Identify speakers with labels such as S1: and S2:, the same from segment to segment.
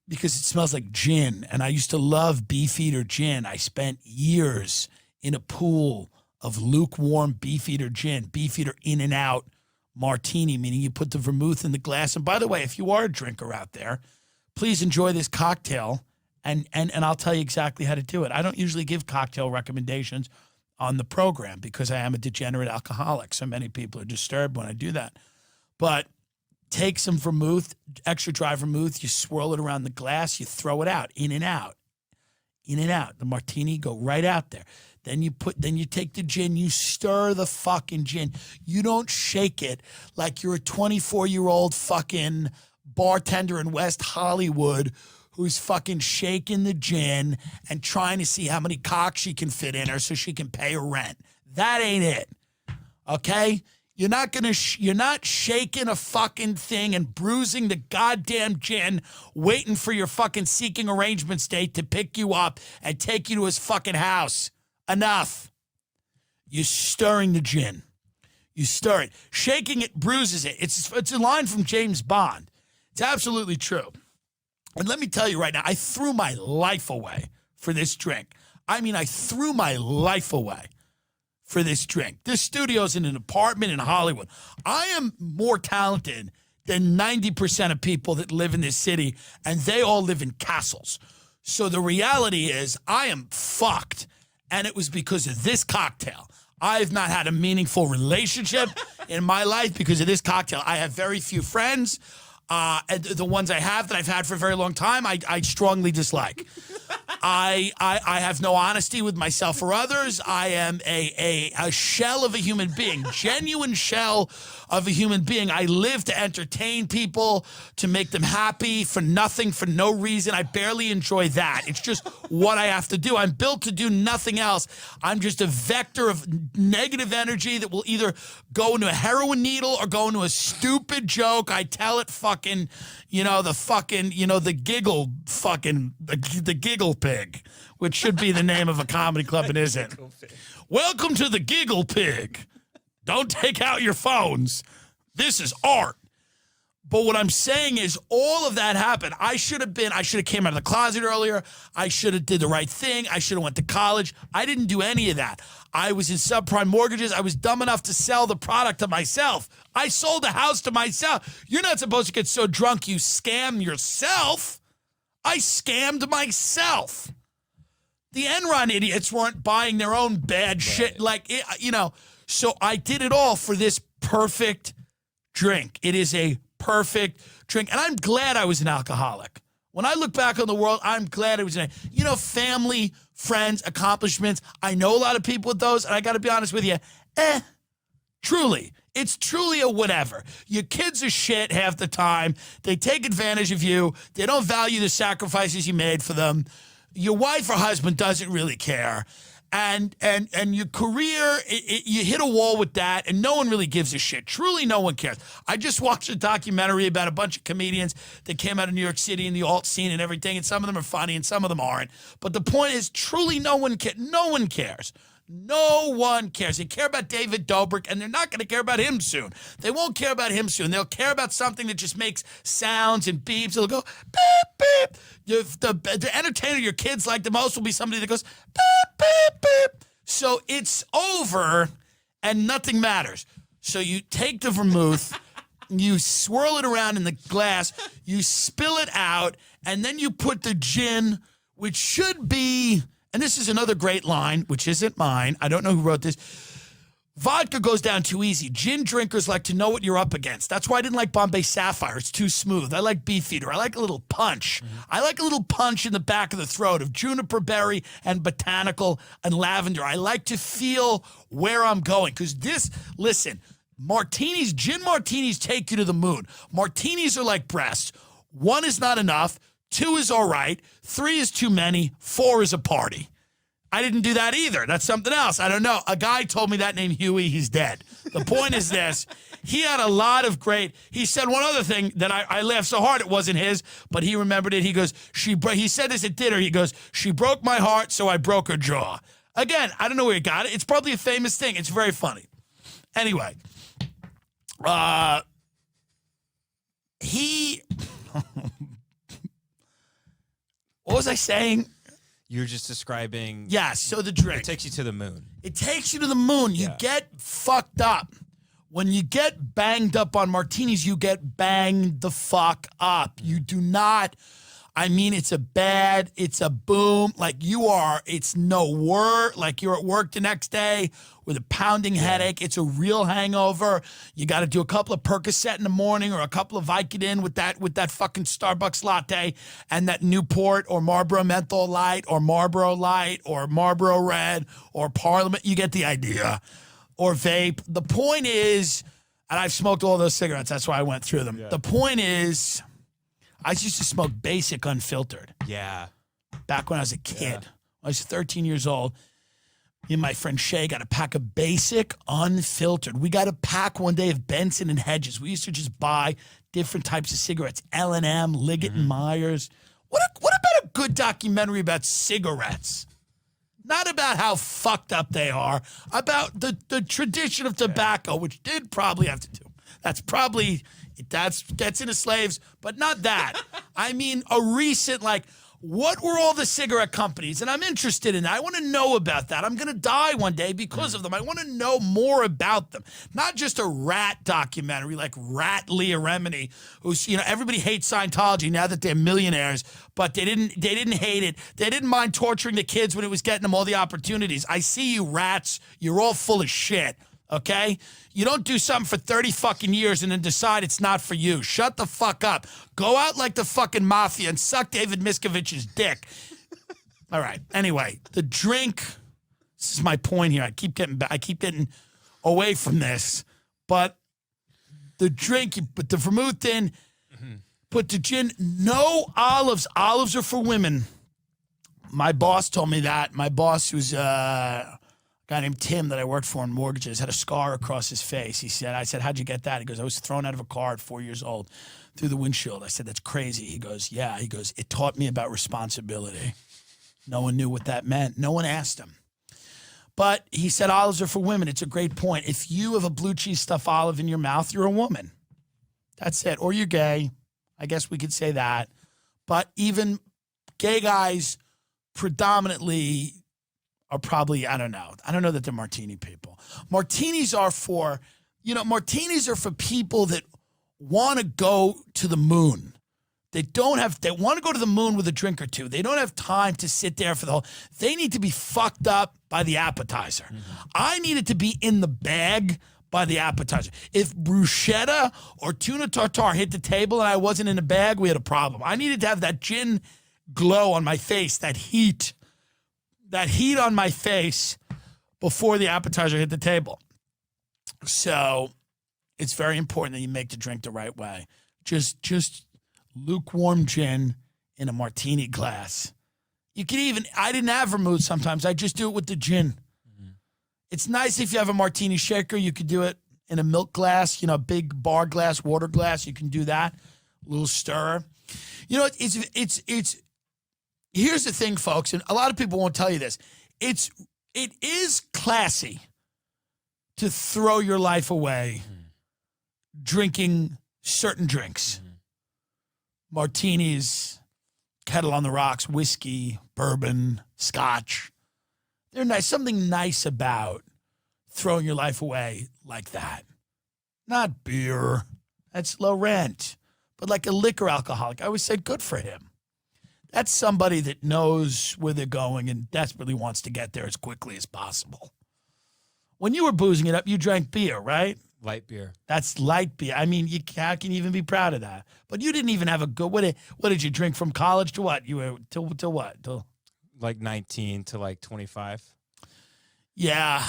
S1: because it smells like gin. And I used to love Beefeater gin. I spent years in a pool of lukewarm Beefeater gin, Beefeater in and out martini, meaning you put the vermouth in the glass. And by the way, if you are a drinker out there, please enjoy this cocktail, and I'll tell you exactly how to do it. I don't usually give cocktail recommendations on the program because I am a degenerate alcoholic. So many people are disturbed when I do that. But take some vermouth, extra dry vermouth, you swirl it around the glass, you throw it out, in and out, in and out. The martini go right out there. Then you take the gin, you stir the fucking gin. You don't shake it like you're a 24-year-old fucking bartender in West Hollywood who's fucking shaking the gin and trying to see how many cocks she can fit in her so she can pay her rent. That ain't it. Okay? You're not shaking a fucking thing and bruising the goddamn gin, waiting for your fucking seeking arrangements date to pick you up and take you to his fucking house. Enough. You're stirring the gin. You stir it. Shaking it bruises it. It's a line from James Bond. It's absolutely true. And let me tell you right now, I threw my life away for this drink. I mean, I threw my life away for this drink. This studio's in an apartment in Hollywood. I am more talented than 90% of people that live in this city, and they all live in castles. So the reality is I am fucked, and it was because of this cocktail. I have not had a meaningful relationship in my life because of this cocktail. I have very few friends. And the ones I have that I've had for a very long time, I strongly dislike. I have no honesty with myself or others. I am a shell of a human being, genuine shell of a human being. I live to entertain people, to make them happy for nothing, for no reason. I barely enjoy that. It's just what I have to do. I'm built to do nothing else. I'm just a vector of negative energy that will either go into a heroin needle or go into a stupid joke. I tell it fucking, the giggle pig, which should be the name of a comedy club and isn't. Welcome to the Giggle Pig. Don't take out your phones. This is art. But what I'm saying is all of that happened. I should have came out of the closet earlier. I should have did the right thing. I should have went to college. I didn't do any of that. I was in subprime mortgages. I was dumb enough to sell the product to myself. I sold the house to myself. You're not supposed to get so drunk you scam yourself. I scammed myself. The Enron idiots weren't buying their own bad shit. So I did it all for this perfect drink. It is a perfect drink. And I'm glad I was an alcoholic. When I look back on the world, I'm glad I was family, friends, accomplishments. I know a lot of people with those, and I got to be honest with you, truly. It's truly a whatever. Your kids are shit half the time. They take advantage of you. They don't value the sacrifices you made for them. Your wife or husband doesn't really care. And your career, you hit a wall with that, and no one really gives a shit. Truly, no one cares. I just watched a documentary about a bunch of comedians that came out of New York City in the alt scene and everything, and some of them are funny and some of them aren't. But the point is, truly, no one cares. No one cares. No one cares. They care about David Dobrik, and they're not going to care about him soon. They won't care about him soon. They'll care about something that just makes sounds and beeps. They'll go, beep, beep. The entertainer your kids like the most will be somebody that goes, beep, beep, beep. So it's over, and nothing matters. So you take the vermouth, you swirl it around in the glass, you spill it out, and then you put the gin, which should be... And this is another great line, which isn't mine. I don't know who wrote this. Vodka goes down too easy. Gin drinkers like to know what you're up against. That's why I didn't like Bombay Sapphire. It's too smooth. I like Beefeater. I like a little punch. I like a little punch in the back of the throat of juniper berry and botanical and lavender. I like to feel where I'm going. Because listen, martinis, gin martinis take you to the moon. Martinis are like breasts. 1 is not enough. 2 is all right. 3 is too many. 4 is a party. I didn't do that either. That's something else. I don't know. A guy told me that named Huey. He's dead. The point is this. He had a lot of he said one other thing that I laughed so hard it wasn't his, but he remembered it. He goes, he said this at dinner. He goes, she broke my heart, so I broke her jaw. Again, I don't know where he got it. It's probably a famous thing. It's very funny. Anyway, he... was I saying?
S2: You're just describing.
S1: Yeah, so the drink.
S2: It takes you to the moon.
S1: It takes you to the moon. You get fucked up. When you get banged up on martinis, you get banged the fuck up. You do not, I mean, it's a boom. Like it's no work. Like you're at work the next day with a pounding headache. It's a real hangover. You got to do a couple of Percocet in the morning or a couple of Vicodin with that fucking Starbucks latte and that Newport or Marlboro Menthol Light or Marlboro Light or Marlboro Red or Parliament. You get the idea. Or vape. The point is, and I've smoked all those cigarettes. That's why I went through them. Yeah. The point is, I used to smoke basic unfiltered.
S2: Yeah.
S1: Back when I was a kid. Yeah. I was 13 years old. Me and my friend Shay got a pack of basic unfiltered. We got a pack one day of Benson and Hedges. We used to just buy different types of cigarettes. L&M, Liggett and Myers. What about a good documentary about cigarettes? Not about how fucked up they are, about the tradition of tobacco, which did probably have to do. That gets into slaves, but not that. I mean, a recent, what were all the cigarette companies? And I'm interested in that. I want to know about that. I'm going to die one day because of them. I want to know more about them. Not just a rat documentary like Rat Leah Remini, who's, everybody hates Scientology now that they're millionaires, but they didn't hate it. They didn't mind torturing the kids when it was getting them all the opportunities. I see you rats. You're all full of shit. Okay? You don't do something for 30 fucking years and then decide it's not for you. Shut the fuck up. Go out like the fucking mafia and suck David Miscavige's dick. All right. Anyway, the drink. This is my point here. I keep getting away from this. But the drink, you put the vermouth in, put the gin. No olives. Olives are for women. My boss told me that. My boss who's guy named Tim that I worked for in mortgages had a scar across his face. I said, how'd you get that? He goes, I was thrown out of a car at 4 years old through the windshield. I said, that's crazy. He goes, yeah. He goes, it taught me about responsibility. No one knew what that meant. No one asked him. But he said olives are for women. It's a great point. If you have a blue cheese stuffed olive in your mouth, you're a woman. That's it. Or you're gay. I guess we could say that. But even gay guys predominantly are probably, I don't know that they're martini people. Martinis are for people that want to go to the moon. They want to go to the moon with a drink or two. They don't have time to sit there for they need to be fucked up by the appetizer. I needed to be in the bag by the appetizer. If bruschetta or tuna tartare hit the table and I wasn't in the bag, we had a problem. I needed to have that gin glow on my face, that heat on my face before the appetizer hit the table. So it's very important that you make the drink the right way. Just lukewarm gin in a martini glass. You can I didn't have vermouth sometimes. I just do it with the gin. It's nice if you have a martini shaker. You could do it in a milk glass, big bar glass, water glass. You can do that. A little stirrer. It's here's the thing, folks, and a lot of people won't tell you this. It is classy to throw your life away drinking certain drinks. Martinis, Kettle on the Rocks, whiskey, bourbon, scotch. They're nice. Something nice about throwing your life away like that. Not beer. That's low rent. But like a liquor alcoholic, I always say good for him. That's somebody that knows where they're going and desperately wants to get there as quickly as possible. When you were boozing it up, you drank beer, right?
S2: Light beer. That's
S1: light beer. I mean, how can you even be proud of that? But you didn't even have a good. What did you drink from college to what? You were till what? Till
S2: like 19 to like 25.
S1: Yeah.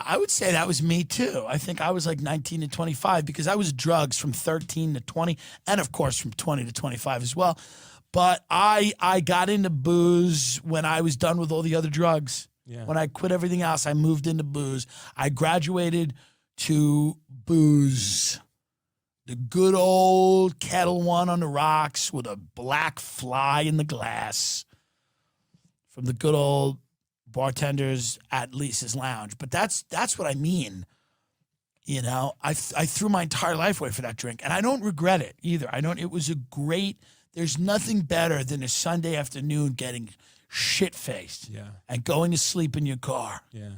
S1: I would say that was me too. I think I was like 19 to 25 because I was drugs from 13 to 20, and of course from 20 to 25 as well. But I got into booze when I was done with all the other drugs. Yeah. When I quit everything else, I moved into booze. I graduated to booze. The good old Kettle One on the rocks with a black fly in the glass from the good old bartenders at Lisa's Lounge. But that's what I mean. I threw my entire life away for that drink, and I don't regret it either. It was a great There's nothing better than a Sunday afternoon getting shit-faced
S2: Yeah.
S1: and going to sleep in your car.
S2: Yeah.